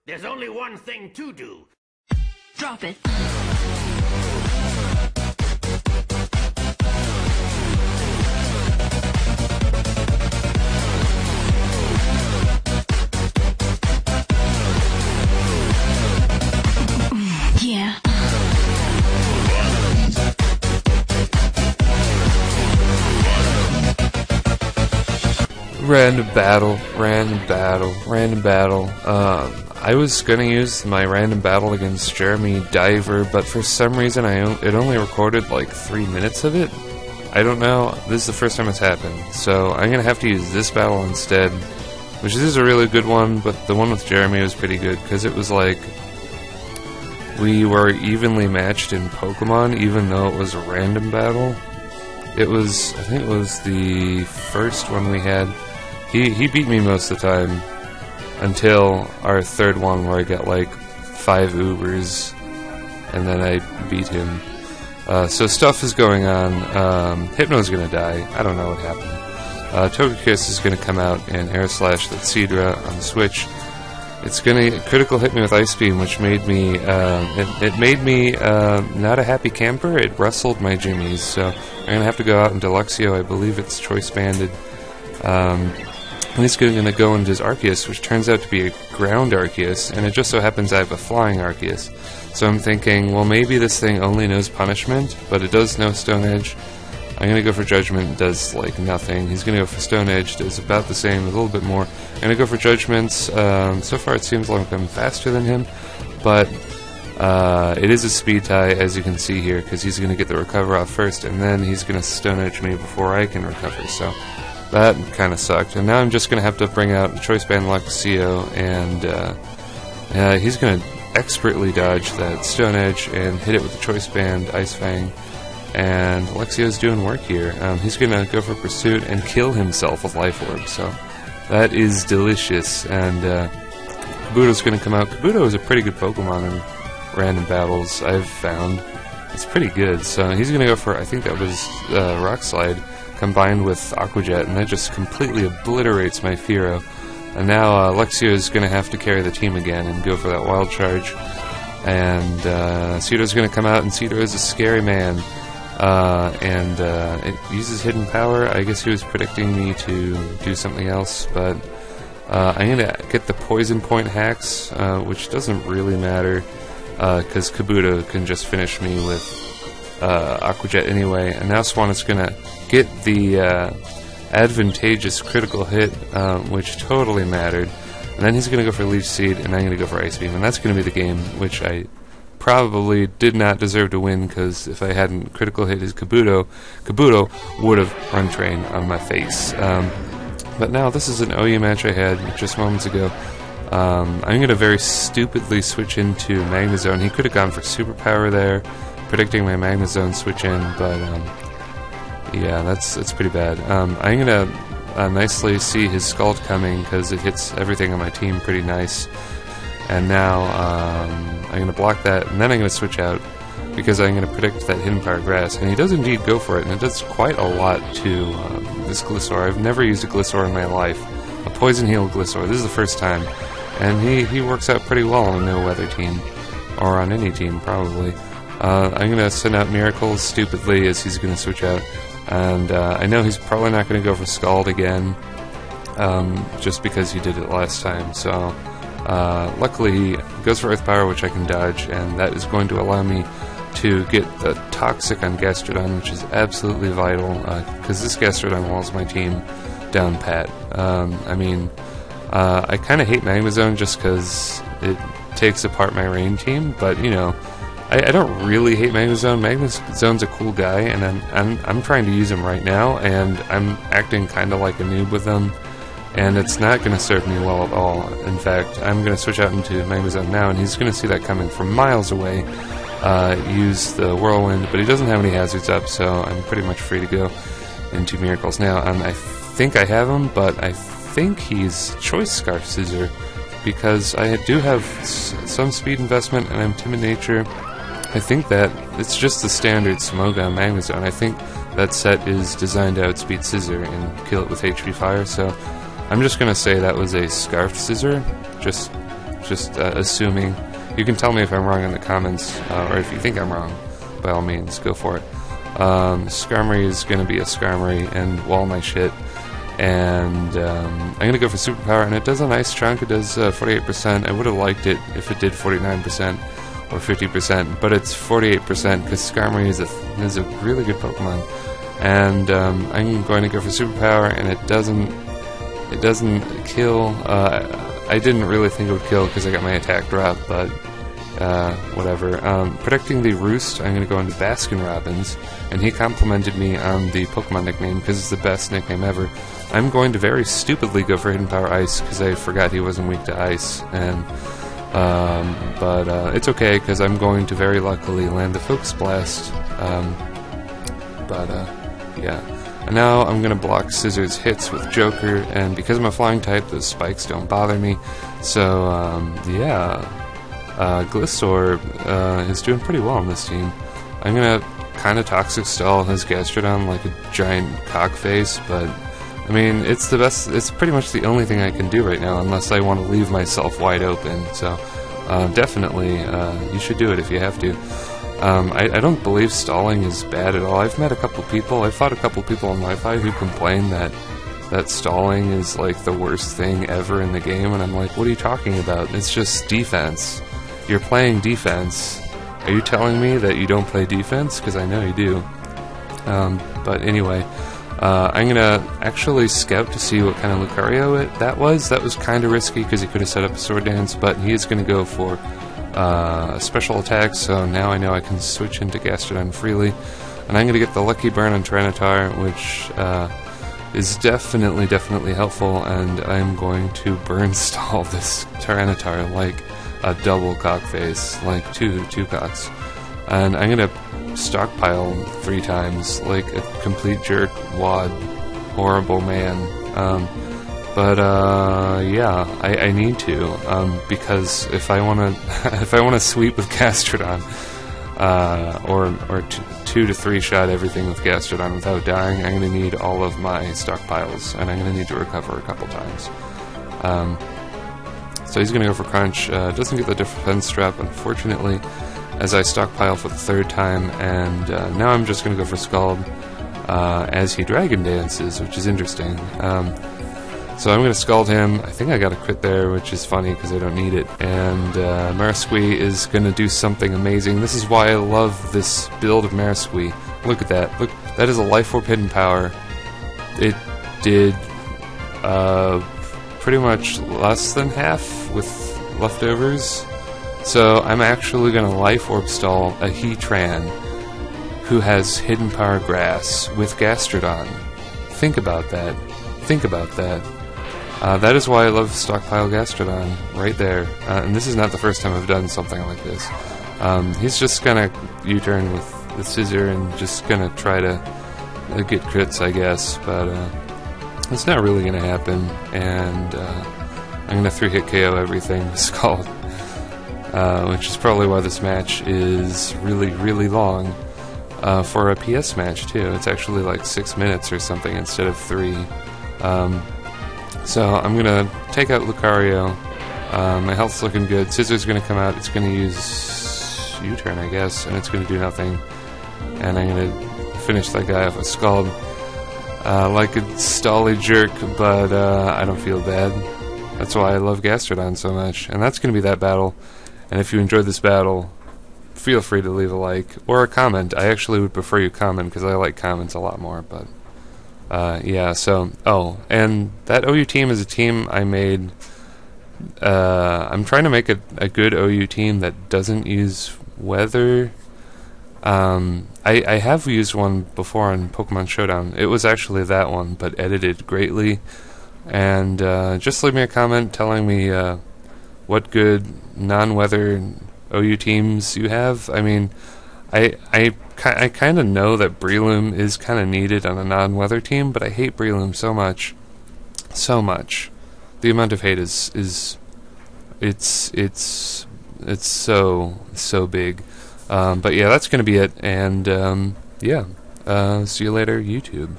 There's only one thing to do. Drop it. Yeah. Random battle. I was gonna use my random battle against Jeremy Diver, but for some reason it only recorded like 3 minutes of it. I don't know. This is the first time it's happened, so I'm gonna have to use this battle instead, which is a really good one. But the one with Jeremy was pretty good because it was like we were evenly matched in Pokemon, even though it was a random battle. I think it was the first one we had. He beat me most of the time until our third one where I got like 5 Ubers and then I beat him. So stuff is going on. Hypno's gonna die. I don't know what happened. Togekiss is gonna come out and Air Slash that Seadra on the Switch. It's gonna critical hit me with Ice Beam, which made me it made me not a happy camper. It rustled my jimmies, so I'm gonna have to go out into Luxio. I believe it's choice banded. And he's going to go into his Arceus, which turns out to be a ground Arceus, and it just so happens I have a flying Arceus. So I'm thinking, well, maybe this thing only knows Punishment, but it does know Stone Edge. I'm going to go for Judgment, it does like nothing. He's going to go for Stone Edge, does about the same, a little bit more. I'm going to go for Judgments. So far it seems like I'm faster than him, but it is a speed tie, as you can see here, because he's going to get the recover off first, and then he's going to Stone Edge me before I can recover, so that kind of sucked. And now I'm just going to have to bring out Choice Band Luxio, and he's going to expertly dodge that Stone Edge and hit it with the Choice Band Ice Fang. And Luxio's doing work here. He's going to go for Pursuit and kill himself with Life Orb, so that is delicious. And Kabuto's going to come out. Kabuto is a pretty good Pokemon in random battles, I've found. It's pretty good. So he's going to go for, I think that was Rock Slide combined with Aqua Jet, and that just completely obliterates my Fearow. And now Luxio is going to have to carry the team again and go for that Wild Charge. And Seadra's going to come out, and Seadra is a scary man. It uses Hidden Power. I guess he was predicting me to do something else, but I'm going to get the Poison Point hacks, which doesn't really matter, because Kabuto can just finish me with Aqua Jet anyway. And now Swan is going to get the advantageous critical hit, which totally mattered. And then he's going to go for Leech Seed, and I'm going to go for Ice Beam. And that's going to be the game, which I probably did not deserve to win, because if I hadn't critical hit his Kabuto would have Run Train on my face. But now this is an OU match I had just moments ago. I'm going to very stupidly switch into Magnezone. He could have gone for Superpower there, predicting my Magnezone switch in, but yeah, that's pretty bad. I'm going to nicely see his Scald coming, because it hits everything on my team pretty nice. And now I'm going to block that, and then I'm going to switch out, because I'm going to predict that Hidden Power Grass. And he does indeed go for it, and it does quite a lot to this Gliscor. I've never used a Gliscor in my life. A Poison Heal Gliscor. This is the first time. And he works out pretty well on a no-weather team. Or on any team, probably. I'm going to send out Miracles stupidly, as he's going to switch out. And I know he's probably not going to go for Scald again, just because he did it last time. So luckily he goes for Earth Power, which I can dodge, and that is going to allow me to get the Toxic on Gastrodon, which is absolutely vital, because this Gastrodon walls my team down pat. I kind of hate Magnezone just because it takes apart my rain team, but you know, I don't really hate Magnezone. Magnezone's a cool guy, and I'm trying to use him right now, and I'm acting kind of like a noob with him, and it's not going to serve me well at all. In fact, I'm going to switch out into Magnezone now, and he's going to see that coming from miles away. Use the Whirlwind, but he doesn't have any hazards up, so I'm pretty much free to go into Miracles now. I think I have him, but I think he's Choice Scarf Scissor, because I do have some speed investment, and I'm Timid Nature. I think that it's just the standard Smogon Magnezone. I think that set is designed to outspeed Scissor and kill it with HP Fire, so I'm just going to say that was a Scarf Scissor, just just assuming. You can tell me if I'm wrong in the comments, or if you think I'm wrong, by all means, go for it. Skarmory is going to be a Skarmory and wall my shit. And I'm going to go for Superpower, and it does a nice chunk. It does 48%. I would have liked it if it did 49% or 50%, but it's 48% because Skarmory is a really good Pokemon. And I'm going to go for Superpower, and it doesn't kill. I didn't really think it would kill because I got my attack drop, but whatever. Protecting the Roost, I'm going to go into Baskin-Robbins, and he complimented me on the Pokemon nickname because it's the best nickname ever. I'm going to very stupidly go for Hidden Power Ice because I forgot he wasn't weak to Ice, and but it's okay because I'm going to very luckily land the Focus Blast. Yeah. And now I'm going to block Scissors' hits with Joker, and because I'm a flying type, those spikes don't bother me. So yeah. Glistor is doing pretty well on this team. I'm gonna kind of Toxic Stall his Gastrodon like a giant cock face, but I mean, it's the best. It's pretty much the only thing I can do right now, unless I want to leave myself wide open. So definitely, you should do it if you have to. I don't believe stalling is bad at all. I've met a couple people. I've fought a couple people on Wi-Fi who complain that stalling is like the worst thing ever in the game, and I'm like, what are you talking about? It's just defense. You're playing defense. Are you telling me that you don't play defense? Because I know you do. But anyway, I'm gonna actually scout to see what kind of Lucario that was. That was kind of risky because he could have set up a Sword Dance, but he is gonna go for special attacks, so now I know I can switch into Gastrodon freely. And I'm gonna get the Lucky Burn on Tyranitar, which is definitely helpful, and I'm going to burn stall this Tyranitar like a double cockface, like two cocks. And I'm gonna stockpile 3 times, like a complete jerk, wad, horrible man. Yeah, I need to, because if I wanna sweep with Gastrodon, or 2 to 3 shot everything with Gastrodon without dying, I'm gonna need all of my stockpiles, and I'm gonna need to recover a couple times. So he's gonna go for Crunch. Doesn't get the defense strap, unfortunately, as I stockpile for the 3rd time, and now I'm just gonna go for Scald as he Dragon Dances, which is interesting. So I'm gonna Scald him. I think I got a crit there, which is funny because I don't need it. And Marasquee is gonna do something amazing. This is why I love this build of Marasquee. Look at that. Look, that is a Life Orb Hidden Power. It did pretty much less than half with leftovers. So I'm actually going to Life Orb stall a Heatran who has Hidden Power Grass with Gastrodon. Think about that. Think about that. That is why I love Stockpile Gastrodon, right there. And this is not the first time I've done something like this. He's just going to U-turn with the Scissor and just going to try to get crits, I guess, but it's not really going to happen, and I'm going to 3-hit KO everything with Scald, which is probably why this match is really long. For a PS match, too. It's actually like 6 minutes or something instead of 3. So I'm going to take out Lucario. My health's looking good. Scissor's going to come out. It's going to use U-turn, I guess, and it's going to do nothing. And I'm going to finish that guy off with Scald. Like a stally jerk, but I don't feel bad. That's why I love Gastrodon so much. And that's going to be that battle. And if you enjoyed this battle, feel free to leave a like or a comment. I actually would prefer you comment because I like comments a lot more. But yeah, so and that OU team is a team I made. I'm trying to make a good OU team that doesn't use weather. I have used one before on Pokemon Showdown. It was actually that one, but edited greatly. And just leave me a comment telling me what good non-weather OU teams you have. I mean, I kind of know that Breloom is kind of needed on a non-weather team, but I hate Breloom so much. So much. The amount of hate is it's so big. But yeah, that's going to be it, and yeah, see you later, YouTube.